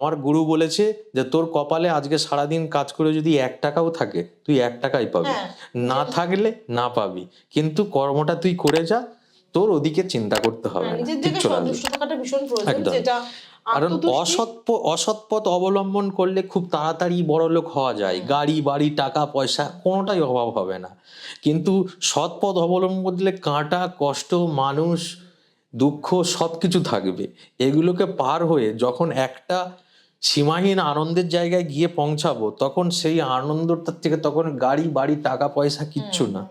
আমার গুরু বলেছে যে তোর কপালে আজকে সারাদিন কাজ করে যদি ১ টাকাও থাকে তুই ১ টাকাই পাবি। হ্যাঁ, না নিজের থাকলে না পাবি। কিন্তু কর্মটা তুই করে যা, তোর ওদিকে চিন্তা করতে হবে না। নিজের ঠিক দিকে চলে আসবে। সন্তুষ্ট থাকাটা ভীষণ প্রয়োজন, একদম। যেটা কারণ আত্মতুষ্টি। অসৎ পথ অবলম্বন করলে খুব তাড়াতাড়ি বড়লোক হওয়া যায়। গাড়ি, বাড়ি, টাকা, পয়সা কোনোটাই অভাব হবে না। কিন্তু সৎ পথ অবলম্বন করলে কাঁটা, কষ্ট, মানুষ, দুঃখ সবকিছু থাকবে। এগুলোকে পার হয়ে যখন একটা সীমাহীন আনন্দের জায়গায় গিয়ে পৌঁছাবো, তখন সেই আনন্দটার থেকে তখন গাড়ি, বাড়ি, টাকা, পয়সা কিচ্ছু না।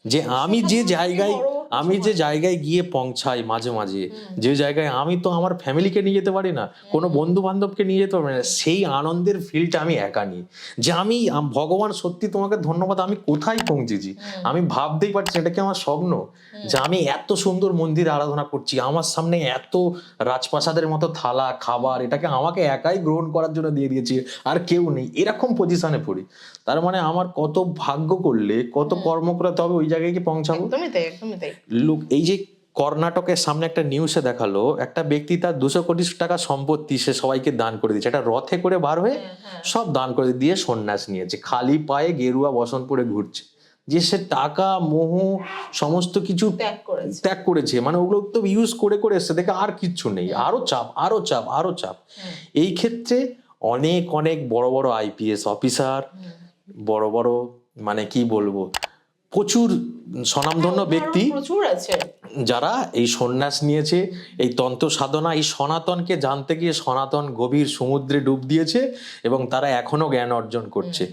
যে আমি সেখান যে থেকে জায়গায় বড় কিছু আমি যে হয় না। জায়গায় গিয়ে পৌঁছাই মাঝে, মাঝে, যে জায়গায় আমি তো আমার ফ্যামিলিকে নিয়ে যেতে পারি না, কোনো বন্ধু-বান্ধবকে নিয়ে যেতে পারি না, সেই আনন্দের ফিলটা আমি একা নিই। যে আমি ভগবান সত্যি তোমাকে ধন্যবাদ, আমি কোথায় পৌঁছেছি। আমি ভাবতেই পারছি না, এটা কি আমার স্বপ্ন? যে আমি এত সুন্দর মন্দিরে আরাধনা করছি, আমার সামনে এত রাজপ্রাসাদের মতো থালা, খাবার, এটাকে আমাকে একাই গ্রহণ করার জন্য দিয়ে দিয়েছে, আর কেউ নেই। এরকম পজিশনে পড়ি। তার মানে আমার কত ভাগ্য করলে, কত কর্ম করতে হবে ওই জায়গায় গিয়ে পৌঁছাবো। একদমই তাই, একদমই তাই। লোক এই যে কর্ণাটকের সামনে একটা নিউজে দেখালো, একটা ব্যক্তি তার 200 কোটি টাকা সম্পত্তি সে সবাইকে দান করে দিয়েছে। একটা রথে করে বার হয়ে সব দান করে দিয়ে সন্ন্যাস নিয়েছে। খালি পায়ে গেরুয়া বসন পরে ঘুরছে। যে সে টাকা, মোহ সমস্ত কিছু ত্যাগ করেছে। মানে ওগুলো তো ইউজ করে করে এসছে, দেখে আর কিচ্ছু নেই। আরো চাপ, আরো চাপ, আরো চাপ। এই ক্ষেত্রে অনেক অনেক বড় বড় আইপিএস অফিসার, বড় বড় মানে কি বলবো, প্রচুর স্বনামধন্য ব্যক্তি প্রচুর আছে যারা এই সন্ন্যাস নিয়েছে, এই তন্ত্র সাধনা, এই সনাতনকে জানতে গিয়ে সনাতন গভীর সমুদ্রে ডুব দিয়েছে এবং তারা এখনো জ্ঞান অর্জন করছে।